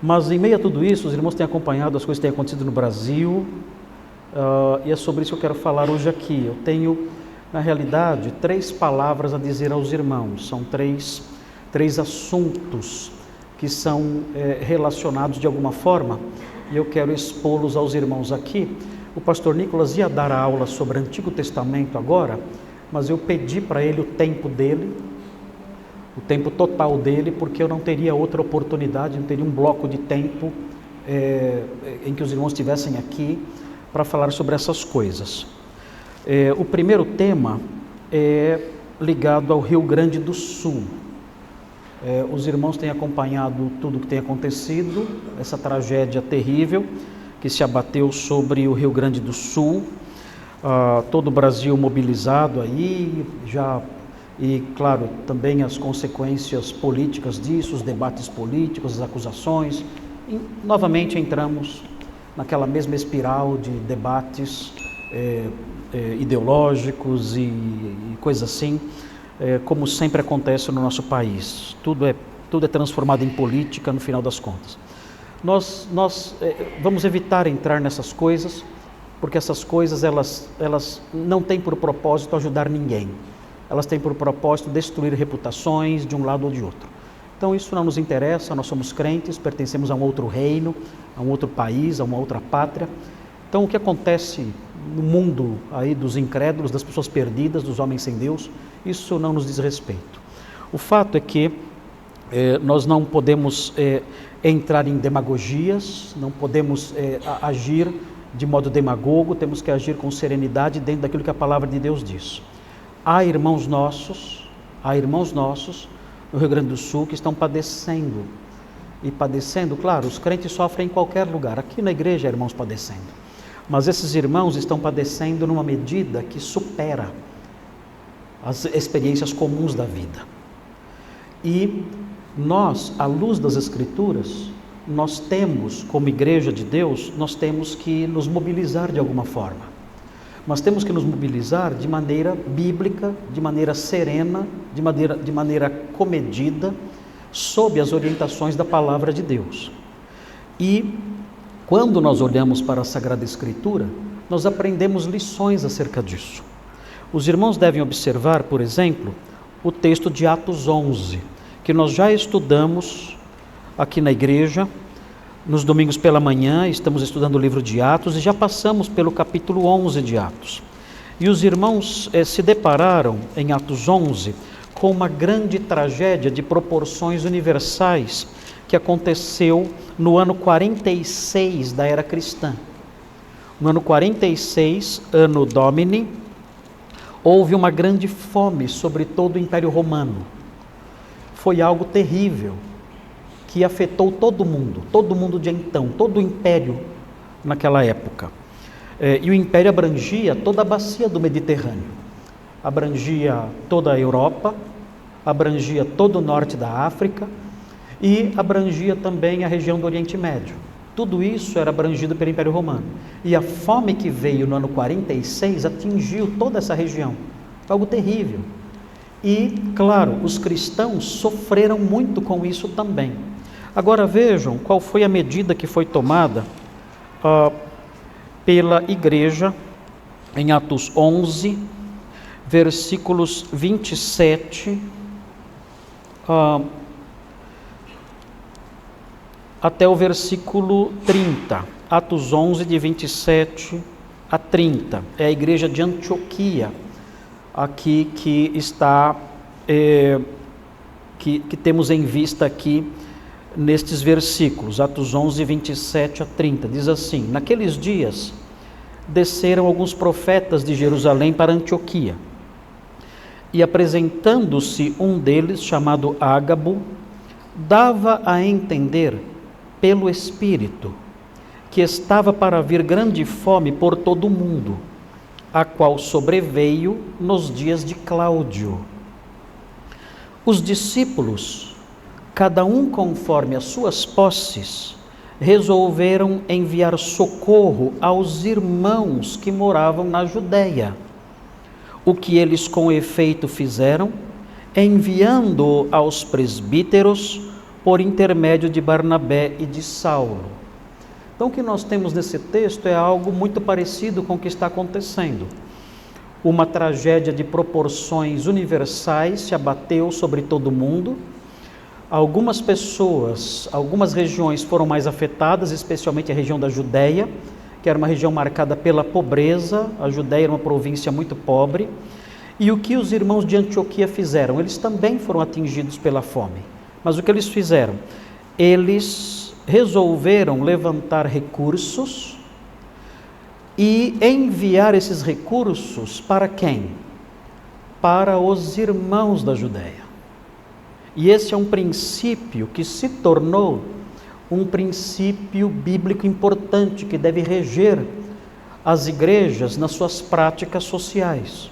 Mas em meio a tudo isso, os irmãos têm acompanhado as coisas que têm acontecido no Brasil, e é sobre isso que eu quero falar hoje aqui. Eu tenho, na realidade, 3 palavras a dizer aos irmãos. São três assuntos que são relacionados de alguma forma, e eu quero expô-los aos irmãos aqui. O pastor Nicolas ia dar a aula sobre o Antigo Testamento agora, mas eu pedi para ele o tempo dele, o tempo total dele, porque eu não teria outra oportunidade, não teria um bloco de tempo em que os irmãos estivessem aqui para falar sobre essas coisas. O primeiro tema é ligado ao Rio Grande do Sul. Os irmãos têm acompanhado tudo o que tem acontecido, essa tragédia terrível que se abateu sobre o Rio Grande do Sul, todo o Brasil mobilizado aí, e claro, também as consequências políticas disso, os debates políticos, as acusações, e novamente entramos naquela mesma espiral de debates ideológicos e coisas assim, como sempre acontece no nosso país. Tudo é transformado em política no final das contas. Nós vamos evitar entrar nessas coisas, porque essas coisas elas não têm por propósito ajudar ninguém. Elas têm por propósito destruir reputações de um lado ou de outro. Então isso não nos interessa, nós somos crentes, pertencemos a um outro reino, a um outro país, a uma outra pátria. Então o que acontece no mundo aí dos incrédulos, das pessoas perdidas, dos homens sem Deus, isso não nos diz respeito. O fato é que nós não podemos entrar em demagogias, não podemos agir de modo demagogo, temos que agir com serenidade dentro daquilo que a palavra de Deus diz. Há irmãos nossos no Rio Grande do Sul que estão padecendo, claro, os crentes sofrem em qualquer lugar, aqui na igreja há irmãos padecendo, mas esses irmãos estão padecendo numa medida que supera as experiências comuns da vida. E nós, à luz das Escrituras, nós temos, como igreja de Deus, nós temos que nos mobilizar de alguma forma. Mas temos que nos mobilizar de maneira bíblica, de maneira serena, de maneira comedida, sob as orientações da palavra de Deus. E quando nós olhamos para a Sagrada Escritura, nós aprendemos lições acerca disso. Os irmãos devem observar, por exemplo, o texto de Atos 11, que nós já estudamos aqui na igreja. Nos domingos pela manhã estamos estudando o livro de Atos e já passamos pelo capítulo 11 de Atos. E os irmãos se depararam em Atos 11 com uma grande tragédia de proporções universais que aconteceu no ano 46 da era cristã. No ano 46, Anno Domini, houve uma grande fome sobre todo o Império Romano. Foi algo terrível, que afetou todo mundo de então, todo o império naquela época. E o império abrangia toda a bacia do Mediterrâneo, abrangia toda a Europa, abrangia todo o norte da África e abrangia também a região do Oriente Médio. Tudo isso era abrangido pelo Império Romano. E a fome que veio no ano 46 atingiu toda essa região, algo terrível. E, claro, os cristãos sofreram muito com isso também. Agora vejam qual foi a medida que foi tomada pela igreja em Atos 11, versículos 27 até o versículo 30. Atos 11, de 27 a 30. É a igreja de Antioquia, aqui que está, que temos em vista aqui, nestes versículos, Atos 11, 27 a 30, diz assim: naqueles dias desceram alguns profetas de Jerusalém para Antioquia, e apresentando-se um deles, chamado Ágabo, dava a entender pelo Espírito que estava para vir grande fome por todo o mundo, a qual sobreveio nos dias de Cláudio. Os discípulos, cada um conforme as suas posses, resolveram enviar socorro aos irmãos que moravam na Judéia. O que eles com efeito fizeram, enviando-o aos presbíteros, por intermédio de Barnabé e de Saulo. Então o que nós temos nesse texto é algo muito parecido com o que está acontecendo. Uma tragédia de proporções universais se abateu sobre todo o mundo. Algumas pessoas, algumas regiões foram mais afetadas, especialmente a região da Judéia, que era uma região marcada pela pobreza. A Judéia era uma província muito pobre. E o que os irmãos de Antioquia fizeram? Eles também foram atingidos pela fome. Mas o que eles fizeram? Eles resolveram levantar recursos e enviar esses recursos para quem? Para os irmãos da Judéia. E esse é um princípio que se tornou um princípio bíblico importante que deve reger as igrejas nas suas práticas sociais.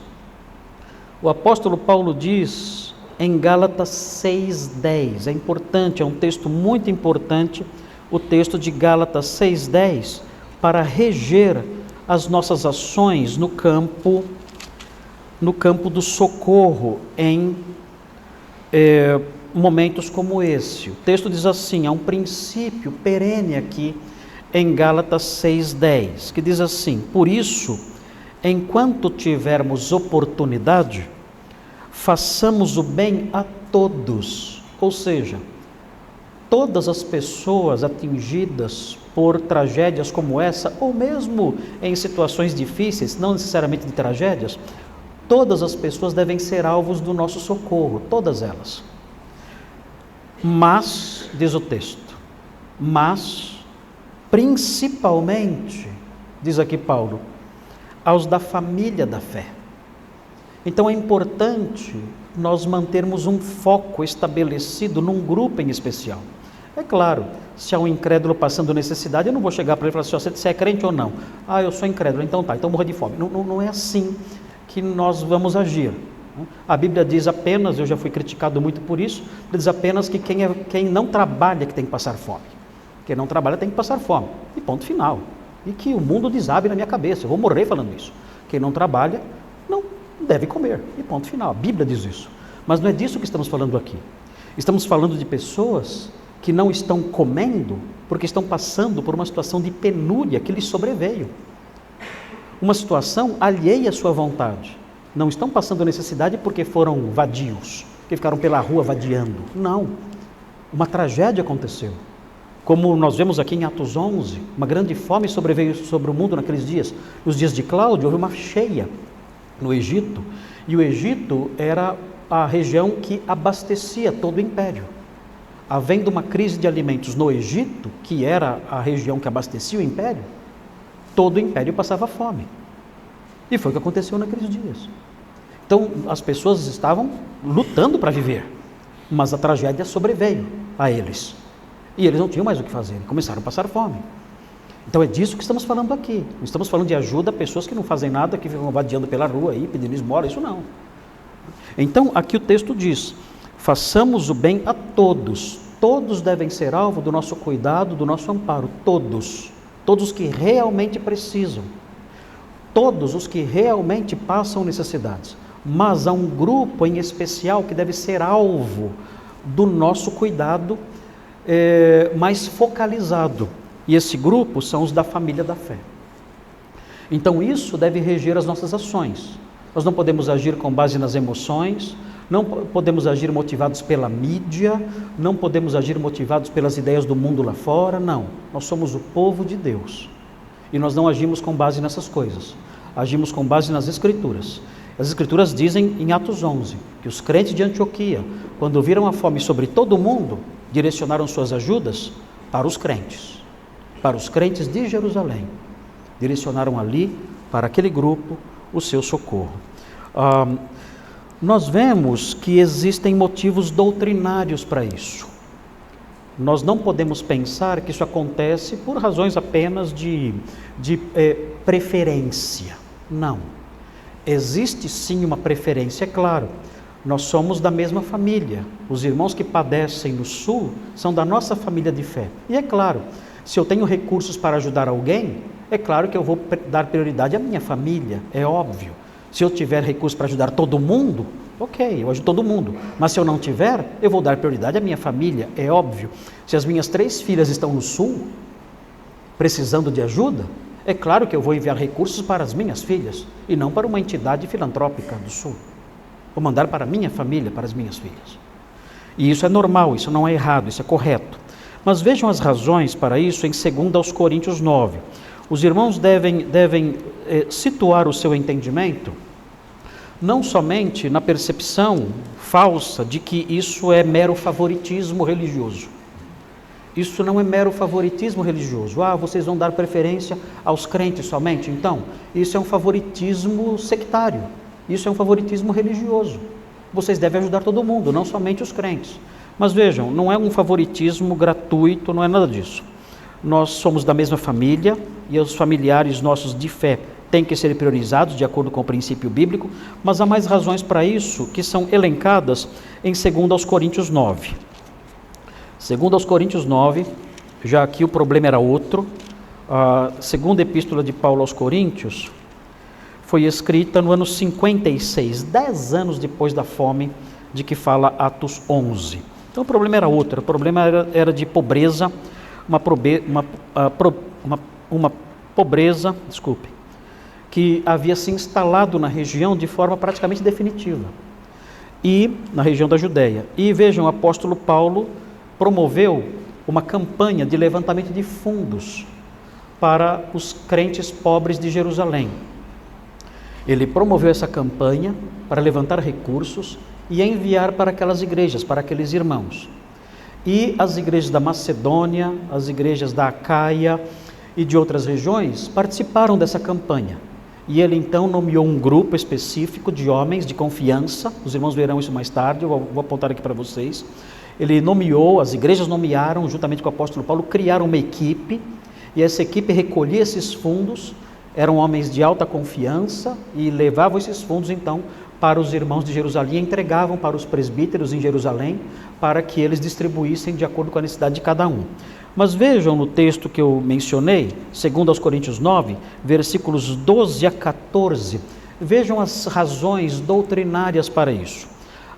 O apóstolo Paulo diz em Gálatas 6,10, é importante, é um texto muito importante, o texto de Gálatas 6,10, para reger as nossas ações no campo do socorro em momentos como esse. O texto diz assim, há um princípio perene aqui em Gálatas 6,10, que diz assim: por isso, enquanto tivermos oportunidade, façamos o bem a todos, ou seja, todas as pessoas atingidas por tragédias como essa, ou mesmo em situações difíceis, não necessariamente de tragédias, todas as pessoas devem ser alvos do nosso socorro, todas elas. Mas, diz o texto, mas, principalmente, diz aqui Paulo, aos da família da fé. Então é importante nós mantermos um foco estabelecido num grupo em especial. É claro, se há um incrédulo passando necessidade, eu não vou chegar para ele e falar assim, você é crente ou não? Ah, eu sou incrédulo, então tá, então morra de fome. Não é assim que nós vamos agir. A Bíblia diz apenas, eu já fui criticado muito por isso, diz apenas que quem não trabalha que tem que passar fome. Quem não trabalha tem que passar fome. E ponto final. E que o mundo desabe na minha cabeça, eu vou morrer falando isso. Quem não trabalha não deve comer. E ponto final. A Bíblia diz isso. Mas não é disso que estamos falando aqui. Estamos falando de pessoas que não estão comendo porque estão passando por uma situação de penúria que lhes sobreveio. Uma situação alheia à sua vontade. Não estão passando necessidade porque foram vadios, que ficaram pela rua vadiando. Não. Uma tragédia aconteceu. Como nós vemos aqui em Atos 11, uma grande fome sobreveio sobre o mundo naqueles dias. Nos dias de Cláudio, houve uma cheia no Egito, e o Egito era a região que abastecia todo o império. Havendo uma crise de alimentos no Egito, que era a região que abastecia o império, todo o império passava fome. E foi o que aconteceu naqueles dias. Então, as pessoas estavam lutando para viver, mas a tragédia sobreveio a eles. E eles não tinham mais o que fazer, começaram a passar fome. Então é disso que estamos falando aqui. Não estamos falando de ajuda a pessoas que não fazem nada, que ficam vadiando pela rua aí, pedindo esmola, isso não. Então, aqui o texto diz, façamos o bem a todos. Todos devem ser alvo do nosso cuidado, do nosso amparo. Todos. Todos que realmente precisam. Todos os que realmente passam necessidades. Mas há um grupo em especial que deve ser alvo do nosso cuidado mais focalizado. E esse grupo são os da família da fé. Então isso deve reger as nossas ações. Nós não podemos agir com base nas emoções, não podemos agir motivados pela mídia, não podemos agir motivados pelas ideias do mundo lá fora, não. Nós somos o povo de Deus. E nós não agimos com base nessas coisas. Agimos com base nas Escrituras. As Escrituras dizem em Atos 11, que os crentes de Antioquia, quando viram a fome sobre todo o mundo, direcionaram suas ajudas para os crentes de Jerusalém. Direcionaram ali, para aquele grupo, o seu socorro. Nós vemos que existem motivos doutrinários para isso. Nós não podemos pensar que isso acontece por razões apenas de preferência. Não. Existe sim uma preferência, é claro. Nós somos da mesma família. Os irmãos que padecem no sul são da nossa família de fé. E é claro, se eu tenho recursos para ajudar alguém, é claro que eu vou dar prioridade à minha família, é óbvio. Se eu tiver recursos para ajudar todo mundo, Ok, eu ajudo todo mundo. Mas se eu não tiver, eu vou dar prioridade à minha família, é óbvio. Se as minhas 3 filhas estão no sul, precisando de ajuda, é claro que eu vou enviar recursos para as minhas filhas e não para uma entidade filantrópica do sul. Vou mandar para a minha família, para as minhas filhas. E isso é normal, isso não é errado, isso é correto. Mas vejam as razões para isso em 2 Coríntios 9. Os irmãos devem situar o seu entendimento não somente na percepção falsa de que isso é mero favoritismo religioso. Isso não é mero favoritismo religioso. Vocês vão dar preferência aos crentes somente? Então, isso é um favoritismo sectário. Isso é um favoritismo religioso. Vocês devem ajudar todo mundo, não somente os crentes. Mas vejam, não é um favoritismo gratuito, não é nada disso. Nós somos da mesma família e os familiares nossos de fé têm que ser priorizados de acordo com o princípio bíblico, mas há mais razões para isso que são elencadas em 2 Coríntios 9. 2 Coríntios 9, já aqui o problema era outro. A segunda epístola de Paulo aos Coríntios foi escrita no ano 56, 10 anos depois da fome de que fala Atos 11. Então o problema era outro, o problema era de pobreza, uma pobreza, que havia se instalado na região de forma praticamente definitiva, e na região da Judéia. E vejam, o apóstolo Paulo promoveu uma campanha de levantamento de fundos para os crentes pobres de Jerusalém. Ele promoveu essa campanha para levantar recursos e enviar para aquelas igrejas, para aqueles irmãos. E as igrejas da Macedônia, as igrejas da Acaia e de outras regiões participaram dessa campanha. E ele então nomeou um grupo específico de homens de confiança, os irmãos verão isso mais tarde, eu vou apontar aqui para vocês. Ele nomeou, as igrejas nomearam, juntamente com o apóstolo Paulo, criaram uma equipe, e essa equipe recolhia esses fundos, eram homens de alta confiança, e levavam esses fundos então para os irmãos de Jerusalém, e entregavam para os presbíteros em Jerusalém, para que eles distribuíssem de acordo com a necessidade de cada um. Mas vejam no texto que eu mencionei, 2 Coríntios 9, versículos 12 a 14, vejam as razões doutrinárias para isso.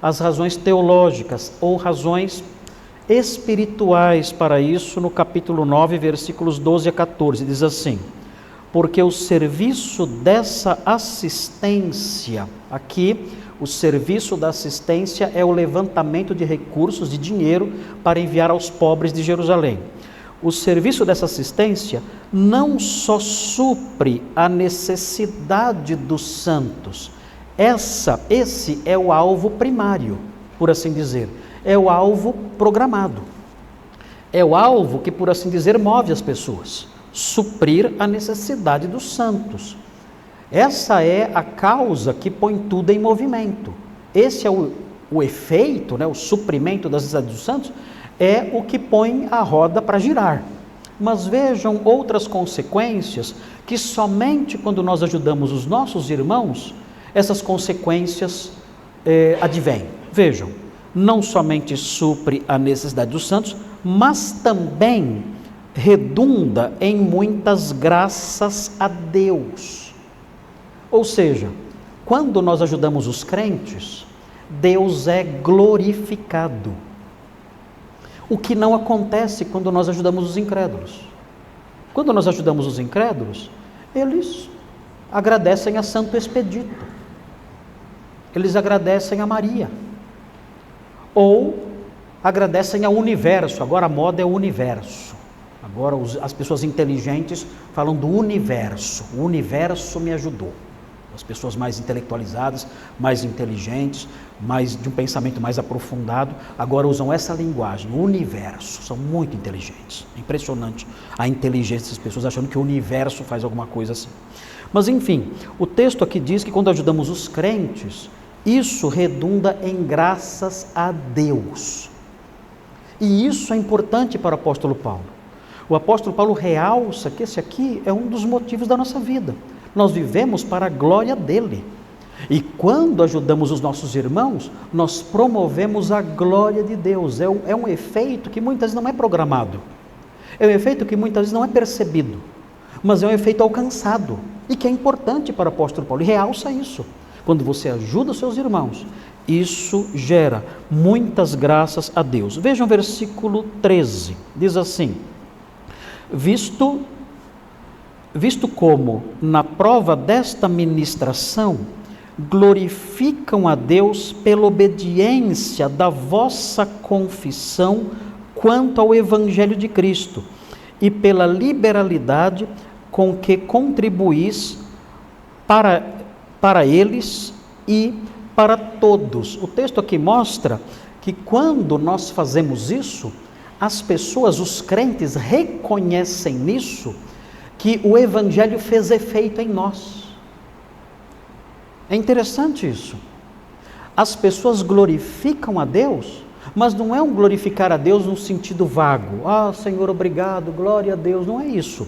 As razões teológicas ou razões espirituais para isso, no capítulo 9, versículos 12 a 14, diz assim: porque o serviço dessa assistência, aqui o serviço da assistência é o levantamento de recursos, de dinheiro, para enviar aos pobres de Jerusalém. O serviço dessa assistência não só supre a necessidade dos santos, esse é o alvo primário, por assim dizer, é o alvo programado, é o alvo que, por assim dizer, move as pessoas, suprir a necessidade dos santos. Essa é a causa que põe tudo em movimento. Esse é o efeito, o suprimento das necessidades dos santos, é o que põe a roda para girar. Mas vejam outras consequências que somente quando nós ajudamos os nossos irmãos, essas consequências advêm. Vejam, não somente supre a necessidade dos santos, mas também redunda em muitas graças a Deus. Ou seja, quando nós ajudamos os crentes, Deus é glorificado. O que não acontece quando nós ajudamos os incrédulos. Quando nós ajudamos os incrédulos, eles agradecem a Santo Expedito, eles agradecem a Maria, ou agradecem ao universo. Agora a moda é o universo. Agora as pessoas inteligentes falam do universo. O universo me ajudou. As pessoas mais intelectualizadas, mais inteligentes, de um pensamento mais aprofundado, agora usam essa linguagem, o universo. São muito inteligentes. É impressionante a inteligência dessas pessoas, achando que o universo faz alguma coisa assim. Mas enfim, o texto aqui diz que quando ajudamos os crentes, isso redunda em graças a Deus. E isso é importante para o apóstolo Paulo. O apóstolo Paulo realça que esse aqui é um dos motivos da nossa vida. Nós vivemos para a glória dele. E quando ajudamos os nossos irmãos, nós promovemos a glória de Deus. É um efeito que muitas vezes não é programado. É um efeito que muitas vezes não é percebido. Mas é um efeito alcançado. E que é importante para o apóstolo Paulo. E realça isso. Quando você ajuda os seus irmãos, isso gera muitas graças a Deus. Vejam o versículo 13, diz assim: visto como na prova desta ministração glorificam a Deus pela obediência da vossa confissão quanto ao Evangelho de Cristo, e pela liberalidade com que contribuís para eles e para todos. O texto aqui mostra que quando nós fazemos isso, as pessoas, os crentes, reconhecem nisso que o Evangelho fez efeito em nós. É interessante isso. As pessoas glorificam a Deus, mas não é um glorificar a Deus num sentido vago. Ah, Senhor, obrigado, glória a Deus. Não é isso.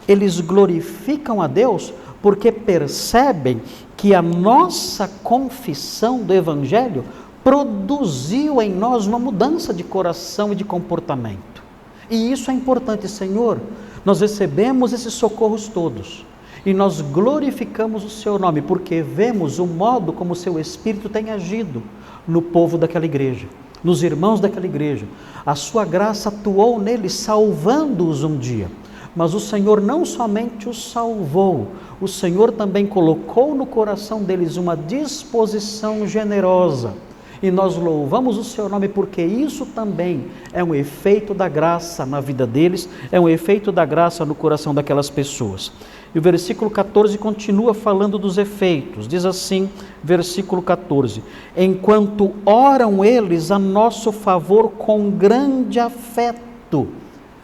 Eles glorificam a Deus porque percebem que a nossa confissão do Evangelho produziu em nós uma mudança de coração e de comportamento. E isso é importante, Senhor. Nós recebemos esses socorros todos e nós glorificamos o Seu nome, porque vemos o modo como o Seu Espírito tem agido no povo daquela igreja, nos irmãos daquela igreja. A Sua graça atuou neles, salvando-os um dia. Mas o Senhor não somente os salvou, o Senhor também colocou no coração deles uma disposição generosa. E nós louvamos o Seu nome porque isso também é um efeito da graça na vida deles, é um efeito da graça no coração daquelas pessoas. E o versículo 14 continua falando dos efeitos. Diz assim, versículo 14: enquanto oram eles a nosso favor com grande afeto.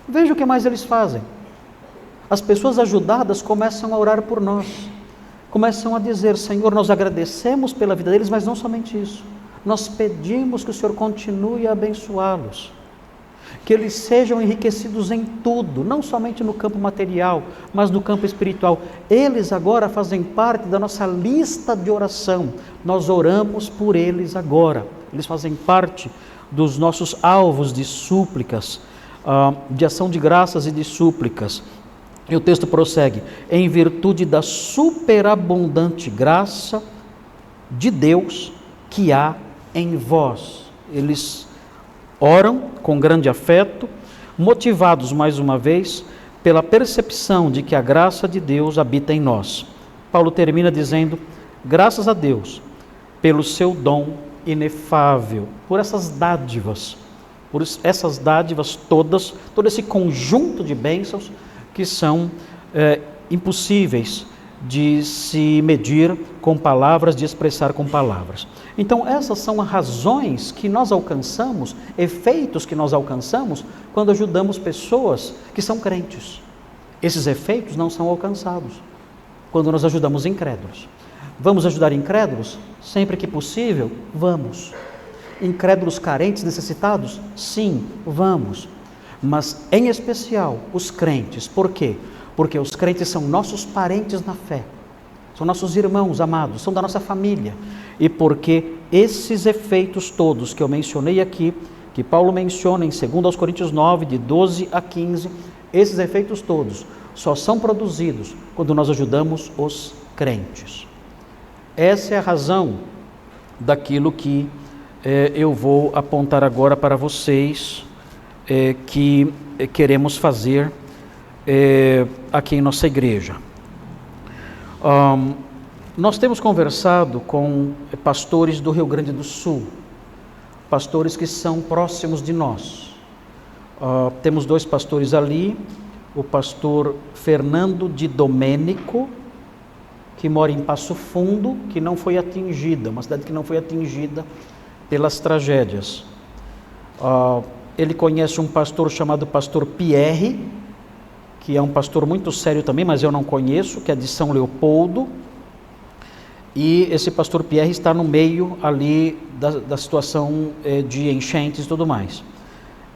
Veja o que mais eles fazem. As pessoas ajudadas começam a orar por nós, começam a dizer: Senhor, nós agradecemos pela vida deles, mas não somente isso. Nós pedimos que o Senhor continue a abençoá-los, que eles sejam enriquecidos em tudo, não somente no campo material, mas no campo espiritual. Eles agora fazem parte da nossa lista de oração, nós oramos por eles agora, eles fazem parte dos nossos alvos de súplicas, de ação de graças e de súplicas. E o texto prossegue: em virtude da superabundante graça de Deus que há em vós. Eles oram com grande afeto, motivados mais uma vez pela percepção de que a graça de Deus habita em nós. Paulo termina dizendo: graças a Deus pelo seu dom inefável, por essas dádivas todas, todo esse conjunto de bênçãos que são impossíveis de se medir com palavras, de expressar com palavras. Então essas são as razões que nós alcançamos, efeitos que nós alcançamos quando ajudamos pessoas que são crentes. Esses efeitos não são alcançados quando nós ajudamos incrédulos. Vamos ajudar incrédulos? Sempre que possível, vamos. Incrédulos carentes, necessitados? Sim, vamos. Mas em especial os crentes. Por quê? Porque os crentes são nossos parentes na fé, são nossos irmãos amados, são da nossa família. E porque esses efeitos todos que eu mencionei aqui, que Paulo menciona em 2 Coríntios 9, de 12 a 15, esses efeitos todos só são produzidos quando nós ajudamos os crentes. Essa é a razão daquilo que eu vou apontar agora para vocês, que queremos fazer aqui em nossa igreja. Nós temos conversado com pastores do Rio Grande do Sul, pastores que são próximos de nós. Temos 2 pastores ali, o pastor Fernando de Domênico, que mora em Passo Fundo, que não foi atingida, uma cidade que não foi atingida pelas tragédias. Ele conhece um pastor chamado pastor Pierre, que é um pastor muito sério também, mas eu não conheço, que é de São Leopoldo. E esse pastor Pierre está no meio ali da situação de enchentes e tudo mais.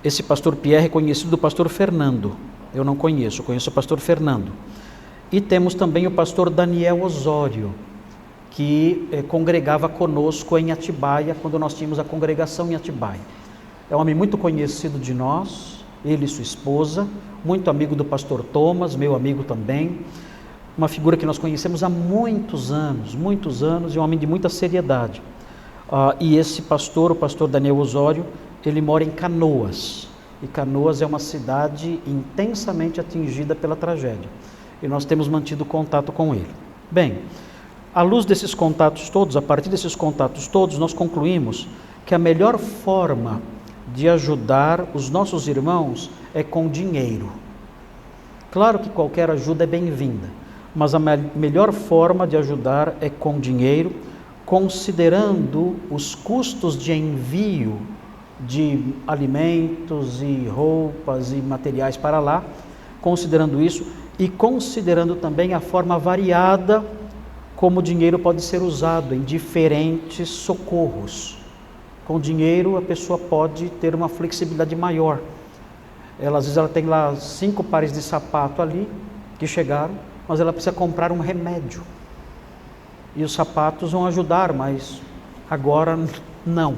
Esse pastor Pierre é conhecido do pastor Fernando. Eu não conheço, conheço o pastor Fernando. E temos também o pastor Daniel Osório, que congregava conosco em Atibaia, quando nós tínhamos a congregação em Atibaia. É um homem muito conhecido de nós, ele e sua esposa, muito amigo do pastor Thomas, meu amigo também, uma figura que nós conhecemos há muitos anos, e um homem de muita seriedade. E esse pastor, o pastor Daniel Osório, ele mora em Canoas. E Canoas é uma cidade intensamente atingida pela tragédia. E nós temos mantido contato com ele. Bem, à luz desses contatos todos, a partir desses contatos todos, nós concluímos que a melhor forma de ajudar os nossos irmãos é com dinheiro. Claro que qualquer ajuda é bem-vinda, mas a melhor forma de ajudar é com dinheiro, considerando os custos de envio de alimentos e roupas e materiais para lá, considerando isso e considerando também a forma variada como o dinheiro pode ser usado em diferentes socorros. Com dinheiro a pessoa pode ter uma flexibilidade maior. Às vezes ela tem lá 5 pares de sapato ali que chegaram, mas ela precisa comprar um remédio. E os sapatos vão ajudar, mas agora não.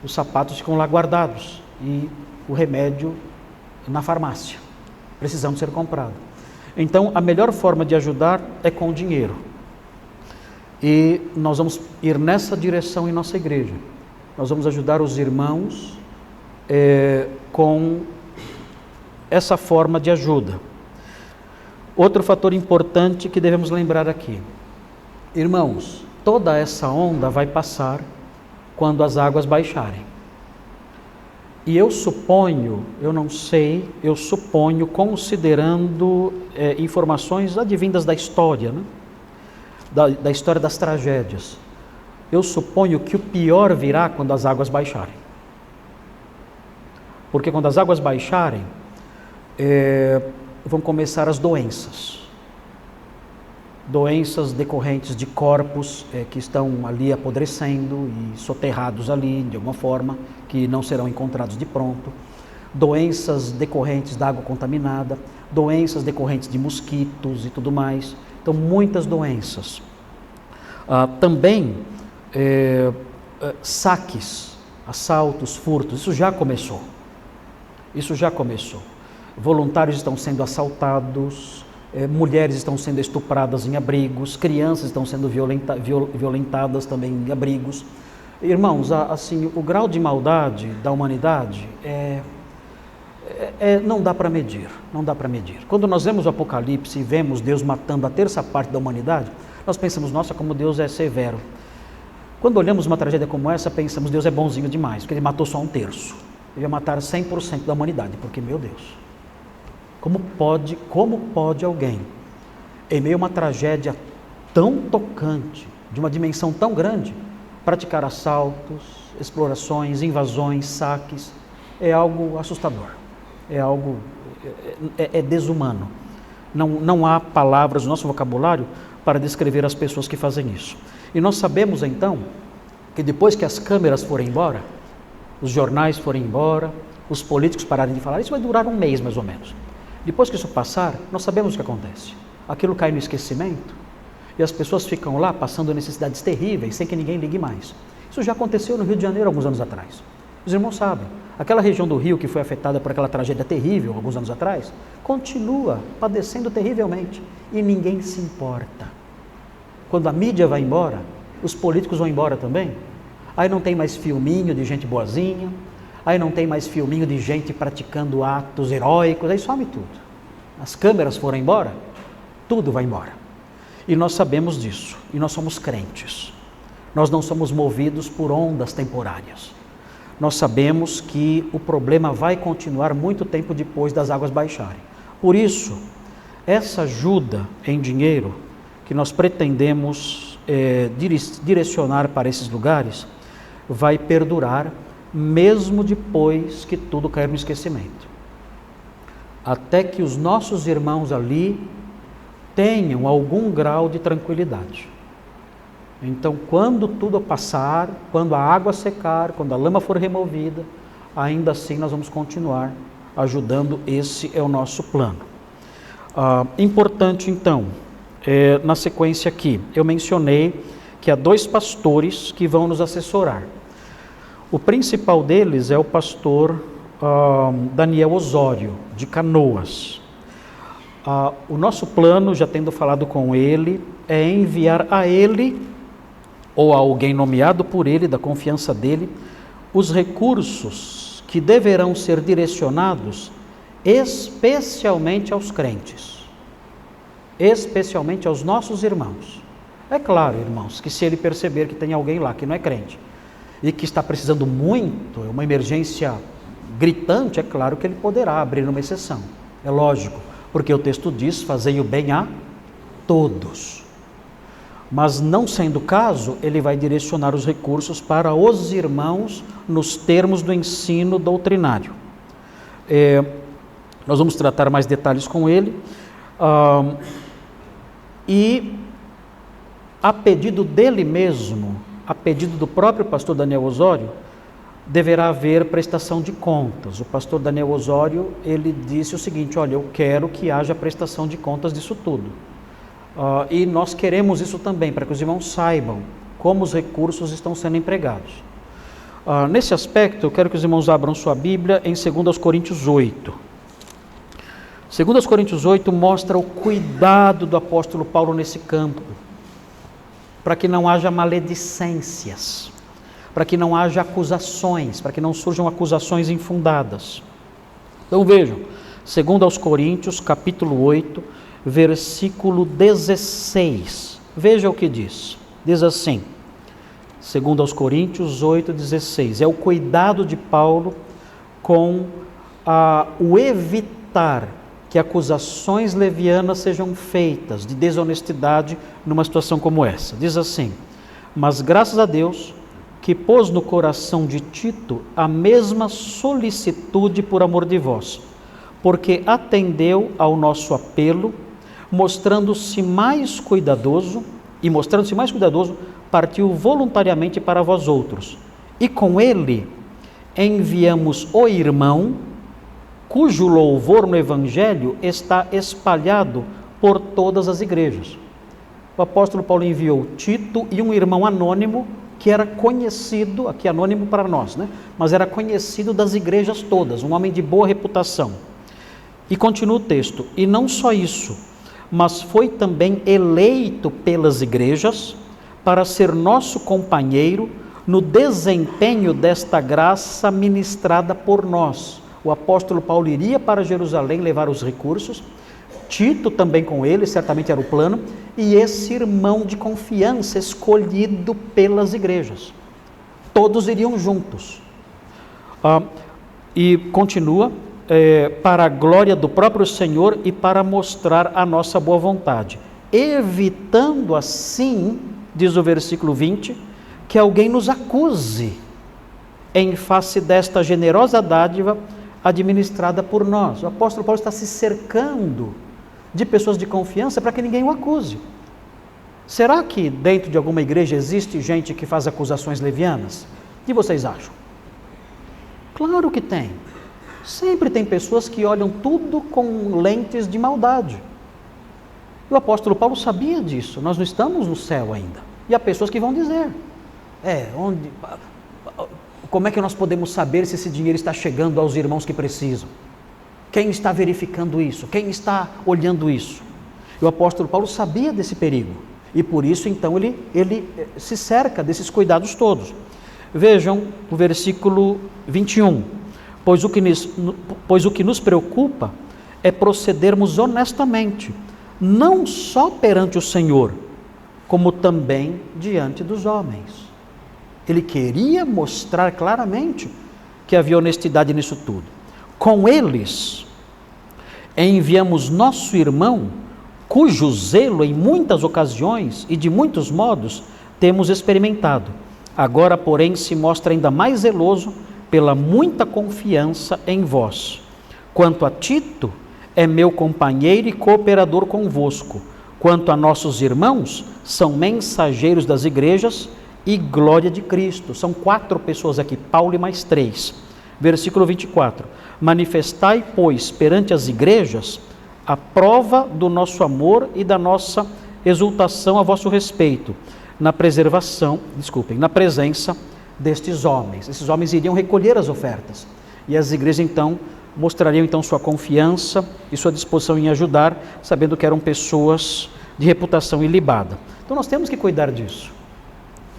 Os sapatos ficam lá guardados e o remédio na farmácia, precisando ser comprado. Então, a melhor forma de ajudar é com dinheiro. E nós vamos ir nessa direção em nossa igreja. Nós vamos ajudar os irmãos com essa forma de ajuda. Outro fator importante que devemos lembrar aqui. Irmãos, toda essa onda vai passar quando as águas baixarem. E eu suponho, eu não sei, eu suponho, considerando informações advindas da história, né? da história das tragédias, eu suponho que o pior virá quando as águas baixarem. Porque quando as águas baixarem, vão começar as doenças. Doenças decorrentes de corpos que estão ali apodrecendo e soterrados ali de alguma forma, que não serão encontrados de pronto. Doenças decorrentes da água contaminada, doenças decorrentes de mosquitos e tudo mais. Então, muitas doenças. Também saques, assaltos, furtos, isso já começou. Isso já começou. Voluntários estão sendo assaltados, mulheres estão sendo estupradas em abrigos, crianças estão sendo violentadas também em abrigos. Irmãos, assim, o grau de maldade da humanidade não dá para medir, não dá para medir. Quando nós lemos o Apocalipse e vemos Deus matando a terça parte da humanidade, nós pensamos, nossa, como Deus é severo. Quando olhamos uma tragédia como essa, pensamos, Deus é bonzinho demais, porque Ele matou só 1/3. Ele ia matar 100% da humanidade, porque, meu Deus, como pode alguém, em meio a uma tragédia tão tocante, de uma dimensão tão grande, praticar assaltos, explorações, invasões, saques? É algo assustador, é desumano. Não há palavras no nosso vocabulário para descrever as pessoas que fazem isso. E nós sabemos então que depois que as câmeras forem embora, os jornais forem embora, os políticos pararem de falar, isso vai durar 1 mês mais ou menos. Depois que isso passar, nós sabemos o que acontece. Aquilo cai no esquecimento e as pessoas ficam lá passando necessidades terríveis sem que ninguém ligue mais. Isso já aconteceu no Rio de Janeiro alguns anos atrás. Os irmãos sabem, aquela região do Rio que foi afetada por aquela tragédia terrível alguns anos atrás, continua padecendo terrivelmente e ninguém se importa. Quando a mídia vai embora, os políticos vão embora também. Aí não tem mais filminho de gente boazinha, aí não tem mais filminho de gente praticando atos heróicos, aí some tudo. As câmeras foram embora, tudo vai embora. E nós sabemos disso, e nós somos crentes. Nós não somos movidos por ondas temporárias. Nós sabemos que o problema vai continuar muito tempo depois das águas baixarem. Por isso, essa ajuda em dinheiro que nós pretendemos direcionar para esses lugares vai perdurar mesmo depois que tudo cair no esquecimento. Até que os nossos irmãos ali tenham algum grau de tranquilidade. Então, quando tudo passar, quando a água secar, quando a lama for removida, ainda assim nós vamos continuar ajudando. Esse é o nosso plano. Importante então, na sequência aqui, eu mencionei que há 2 pastores que vão nos assessorar. O principal deles é o pastor Daniel Osório, de Canoas. O nosso plano, já tendo falado com ele, é enviar a ele ou a alguém nomeado por ele, da confiança dele, os recursos que deverão ser direcionados especialmente aos crentes, especialmente aos nossos irmãos. É claro, irmãos, que se ele perceber que tem alguém lá que não é crente e que está precisando muito, é uma emergência gritante, é claro que ele poderá abrir uma exceção. É lógico, porque o texto diz: fazei o bem a todos. Mas não sendo o caso, ele vai direcionar os recursos para os irmãos nos termos do ensino doutrinário. Nós vamos tratar mais detalhes com ele. E a pedido dele mesmo, a pedido do próprio pastor Daniel Osório, deverá haver prestação de contas. O pastor Daniel Osório, ele disse o seguinte: olha, eu quero que haja prestação de contas disso tudo. E nós queremos isso também, para que os irmãos saibam como os recursos estão sendo empregados. Nesse aspecto, eu quero que os irmãos abram sua Bíblia em 2 Coríntios 8. 2 Coríntios 8 mostra o cuidado do apóstolo Paulo nesse campo, para que não haja maledicências, para que não haja acusações, para que não surjam acusações infundadas. Então vejam, 2 Coríntios, capítulo 8, versículo 16. Veja o que diz. Diz assim, 2 Coríntios 8, 16. É o cuidado de Paulo com o evitar que acusações levianas sejam feitas de desonestidade numa situação como essa. Diz assim: mas graças a Deus que pôs no coração de Tito a mesma solicitude por amor de vós, porque atendeu ao nosso apelo, mostrando-se mais cuidadoso, partiu voluntariamente para vós outros, e com ele enviamos o irmão, cujo louvor no Evangelho está espalhado por todas as igrejas. O apóstolo Paulo enviou Tito e um irmão anônimo, que era conhecido, aqui anônimo para nós, mas era conhecido das igrejas todas, um homem de boa reputação. E continua o texto: e não só isso, mas foi também eleito pelas igrejas para ser nosso companheiro no desempenho desta graça ministrada por nós. O apóstolo Paulo iria para Jerusalém levar os recursos, Tito também com ele, certamente era o plano, e esse irmão de confiança escolhido pelas igrejas. Todos iriam juntos. E continua, para a glória do próprio Senhor e para mostrar a nossa boa vontade, evitando assim, diz o versículo 20, que alguém nos acuse em face desta generosa dádiva administrada por nós. O apóstolo Paulo está se cercando de pessoas de confiança para que ninguém o acuse. Será que dentro de alguma igreja existe gente que faz acusações levianas? O que vocês acham? Claro que tem. Sempre tem pessoas que olham tudo com lentes de maldade. O apóstolo Paulo sabia disso. Nós não estamos no céu ainda. E há pessoas que vão dizer: como é que nós podemos saber se esse dinheiro está chegando aos irmãos que precisam? Quem está verificando isso? Quem está olhando isso? E o apóstolo Paulo sabia desse perigo. E por isso, então, ele se cerca desses cuidados todos. Vejam o versículo 21. Pois o que nos preocupa é procedermos honestamente, não só perante o Senhor, como também diante dos homens. Ele queria mostrar claramente que havia honestidade nisso tudo. Com eles, enviamos nosso irmão, cujo zelo em muitas ocasiões e de muitos modos temos experimentado. Agora, porém, se mostra ainda mais zeloso pela muita confiança em vós. Quanto a Tito, é meu companheiro e cooperador convosco. Quanto a nossos irmãos, são mensageiros das igrejas e glória de Cristo. São 4 pessoas aqui, Paulo e mais 3. Versículo 24. Manifestai, pois, perante as igrejas, a prova do nosso amor e da nossa exultação a vosso respeito, na presença destes homens. Esses homens iriam recolher as ofertas. E as igrejas, então, mostrariam então sua confiança e sua disposição em ajudar, sabendo que eram pessoas de reputação ilibada. Então nós temos que cuidar disso.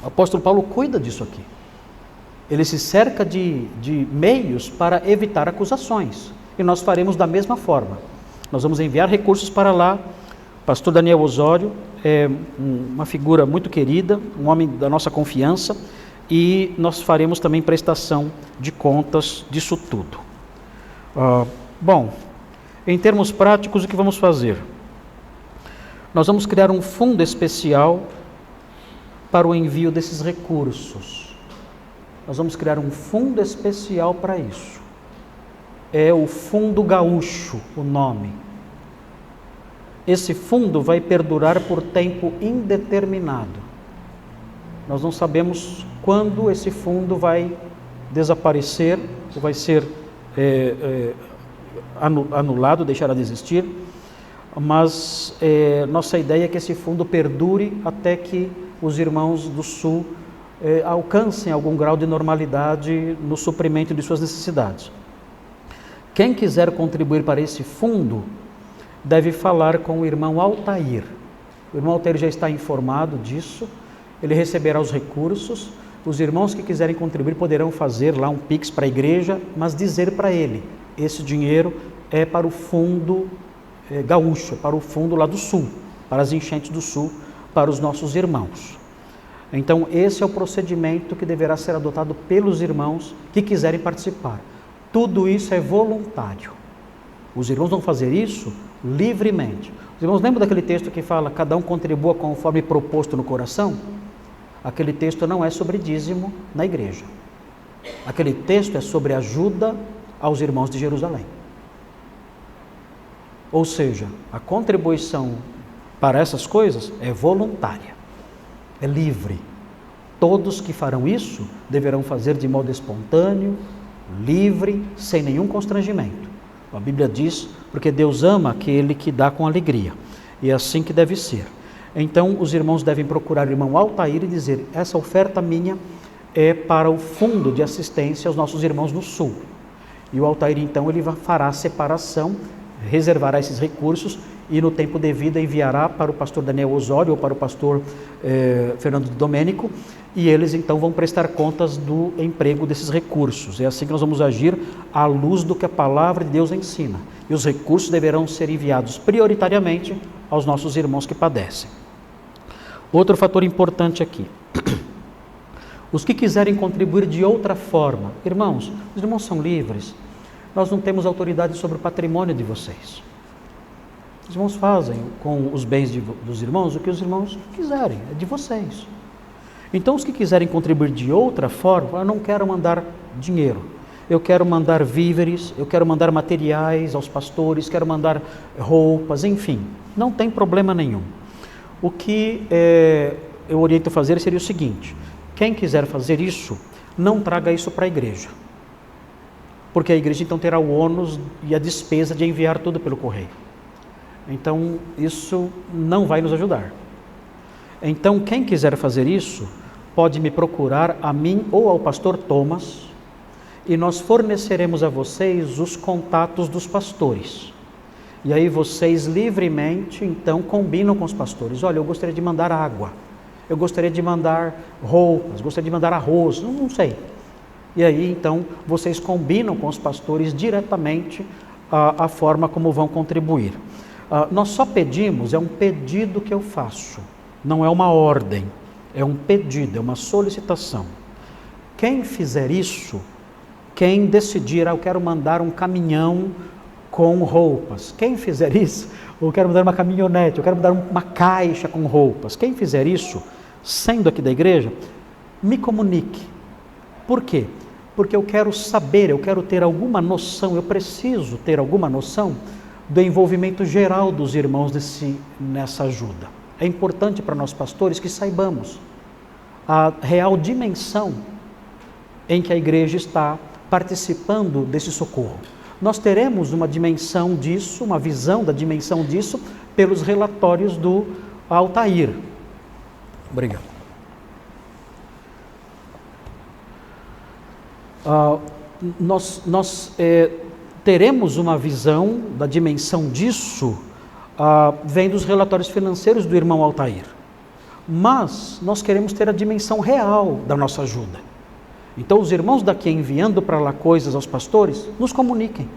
O apóstolo Paulo cuida disso aqui. Ele se cerca de meios para evitar acusações. E nós faremos da mesma forma. Nós vamos enviar recursos para lá. O pastor Daniel Osório é uma figura muito querida, um homem da nossa confiança, e nós faremos também prestação de contas disso tudo. Bom, em termos práticos, o que vamos fazer? Nós vamos criar um fundo especial para o envio desses recursos. Nós vamos criar um fundo especial para isso. É o Fundo Gaúcho, o nome. Esse fundo vai perdurar por tempo indeterminado. Nós não sabemos quando esse fundo vai desaparecer, ou vai ser anulado, deixará de existir, mas nossa ideia é que esse fundo perdure até que os irmãos do Sul alcancem algum grau de normalidade no suprimento de suas necessidades. Quem quiser contribuir para esse fundo deve falar com o irmão Altair. O irmão Altair já está informado disso, ele receberá os recursos. Os irmãos que quiserem contribuir poderão fazer lá um Pix para a igreja, mas dizer para ele, esse dinheiro é para o fundo gaúcho, para o fundo lá do Sul, para as enchentes do Sul, para os nossos irmãos. Então esse é o procedimento que deverá ser adotado pelos irmãos que quiserem participar. Tudo isso é voluntário. Os irmãos vão fazer isso livremente. Os irmãos lembram daquele texto que fala, cada um contribua conforme proposto no coração? Aquele texto não é sobre dízimo na igreja. Aquele texto é sobre ajuda aos irmãos de Jerusalém. Ou seja, a contribuição para essas coisas é voluntária, é livre. Todos que farão isso deverão fazer de modo espontâneo, livre, sem nenhum constrangimento. A Bíblia diz, porque Deus ama aquele que dá com alegria. E é assim que deve ser. Então, os irmãos devem procurar o irmão Altair e dizer, essa oferta minha é para o fundo de assistência aos nossos irmãos do Sul. E o Altair, então, ele fará a separação, reservará esses recursos e no tempo devido enviará para o pastor Daniel Osório ou para o pastor Fernando Domênico, e eles então vão prestar contas do emprego desses recursos. É assim que nós vamos agir à luz do que a palavra de Deus ensina. E os recursos deverão ser enviados prioritariamente aos nossos irmãos que padecem. Outro fator importante aqui. Os que quiserem contribuir de outra forma, irmãos, os irmãos são livres. Nós não temos autoridade sobre o patrimônio de vocês. Os irmãos fazem com os bens dos irmãos o que os irmãos quiserem, é de vocês. Então, os que quiserem contribuir de outra forma, eu não quero mandar dinheiro, eu quero mandar víveres, eu quero mandar materiais aos pastores, quero mandar roupas, enfim, não tem problema nenhum. O que eu oriento a fazer seria o seguinte, quem quiser fazer isso, não traga isso para a igreja. Porque a igreja então terá o ônus e a despesa de enviar tudo pelo correio. Então, isso não vai nos ajudar. Então, quem quiser fazer isso, pode me procurar a mim ou ao pastor Thomas, e nós forneceremos a vocês os contatos dos pastores. E aí vocês livremente, então, combinam com os pastores. Olha, eu gostaria de mandar água, eu gostaria de mandar roupas, gostaria de mandar arroz, não sei. E aí, então, vocês combinam com os pastores diretamente a forma como vão contribuir. Nós só pedimos, é um pedido que eu faço, não é uma ordem, é um pedido, é uma solicitação. Quem fizer isso, quem decidir, eu quero mandar um caminhão com roupas, quem fizer isso, eu quero mandar uma caminhonete, eu quero mandar uma caixa com roupas, quem fizer isso, sendo aqui da igreja, me comunique. Por quê? Porque eu quero saber, eu quero ter alguma noção, eu preciso ter alguma noção do envolvimento geral dos irmãos nessa ajuda. É importante para nós pastores que saibamos a real dimensão em que a igreja está participando desse socorro. Nós teremos uma dimensão disso, uma visão da dimensão disso, pelos relatórios do Altair. Obrigado. Nós teremos uma visão da dimensão disso, vem dos relatórios financeiros do irmão Altair. mas nós queremos ter a dimensão real da nossa ajuda. Então os irmãos daqui enviando para lá coisas aos pastores, nos comuniquem,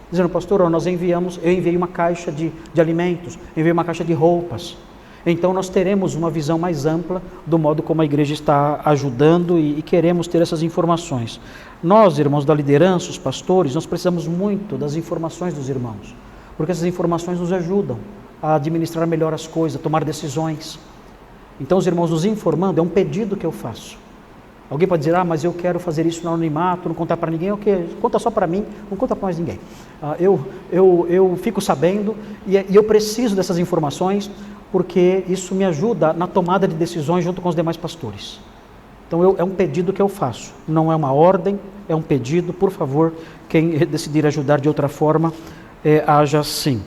dizendo: pastor, eu enviei uma caixa de alimentos, enviei uma caixa de roupas. Então nós teremos uma visão mais ampla do modo como a igreja está ajudando e queremos ter essas informações. Nós, irmãos da liderança, os pastores, nós precisamos muito das informações dos irmãos, porque essas informações nos ajudam a administrar melhor as coisas, a tomar decisões. Então os irmãos nos informando é um pedido que eu faço. Alguém pode dizer: mas eu quero fazer isso no anonimato, não contar para ninguém. Ok, conta só para mim, não conta para mais ninguém. Eu fico sabendo e eu preciso dessas informações, porque isso me ajuda na tomada de decisões junto com os demais pastores. Então é um pedido que eu faço, não é uma ordem, é um pedido. Por favor, quem decidir ajudar de outra forma, haja assim.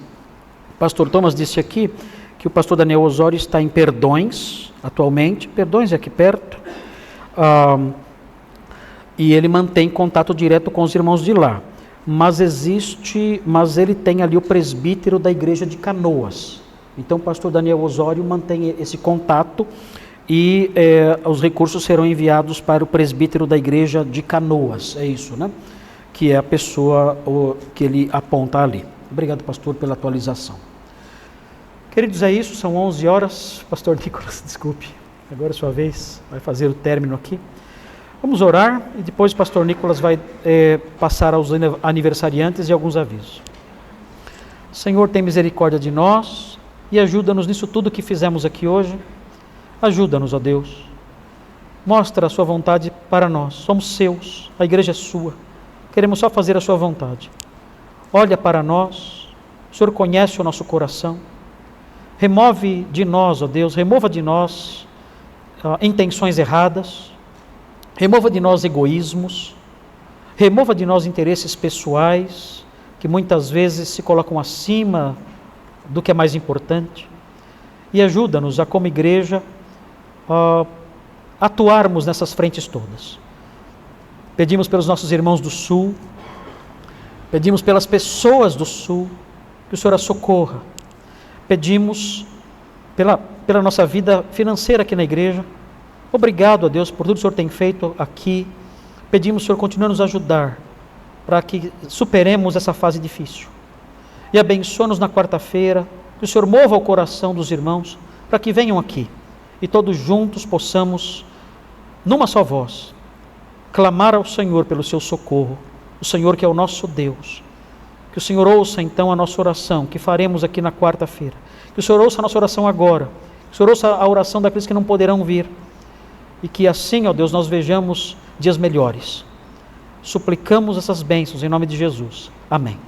O pastor Thomas disse aqui que o pastor Daniel Osório está em Perdões, atualmente. Perdões é aqui perto. E ele mantém contato direto com os irmãos de lá. Mas ele tem ali o presbítero da igreja de Canoas. Então o pastor Daniel Osório mantém esse contato e os recursos serão enviados para o presbítero da igreja de Canoas, é isso, né? Que é a pessoa que ele aponta ali. Obrigado, pastor, pela atualização. Queridos, é isso, são 11 horas. Pastor Nicolas, desculpe, agora é sua vez, vai fazer o término aqui. Vamos orar e depois o pastor Nicolas vai passar aos aniversariantes e alguns avisos. Senhor, tem misericórdia de nós e ajuda-nos nisso tudo que fizemos aqui hoje. Ajuda-nos, ó Deus. Mostra a sua vontade para nós. Somos seus, a igreja é sua. Queremos só fazer a sua vontade. Olha para nós. O Senhor conhece o nosso coração. Remove de nós, ó Deus, remova de nós intenções erradas. Remova de nós egoísmos. Remova de nós interesses pessoais, que muitas vezes se colocam acima do que é mais importante. E ajuda-nos a, como igreja, atuarmos nessas frentes todas. Pedimos pelos nossos irmãos do Sul, pedimos pelas pessoas do Sul, que o Senhor as socorra. Pedimos pela nossa vida financeira aqui na igreja. Obrigado a Deus por tudo que o Senhor tem feito aqui. Pedimos, Senhor, continue a nos ajudar para que superemos essa fase difícil. E abençoa-nos na quarta-feira, que o Senhor mova o coração dos irmãos para que venham aqui e todos juntos possamos, numa só voz, clamar ao Senhor pelo seu socorro, o Senhor que é o nosso Deus. Que o Senhor ouça então a nossa oração, que faremos aqui na quarta-feira. Que o Senhor ouça a nossa oração agora, que o Senhor ouça a oração daqueles que não poderão vir, e que assim, ó Deus, nós vejamos dias melhores. Suplicamos essas bênçãos em nome de Jesus. Amém.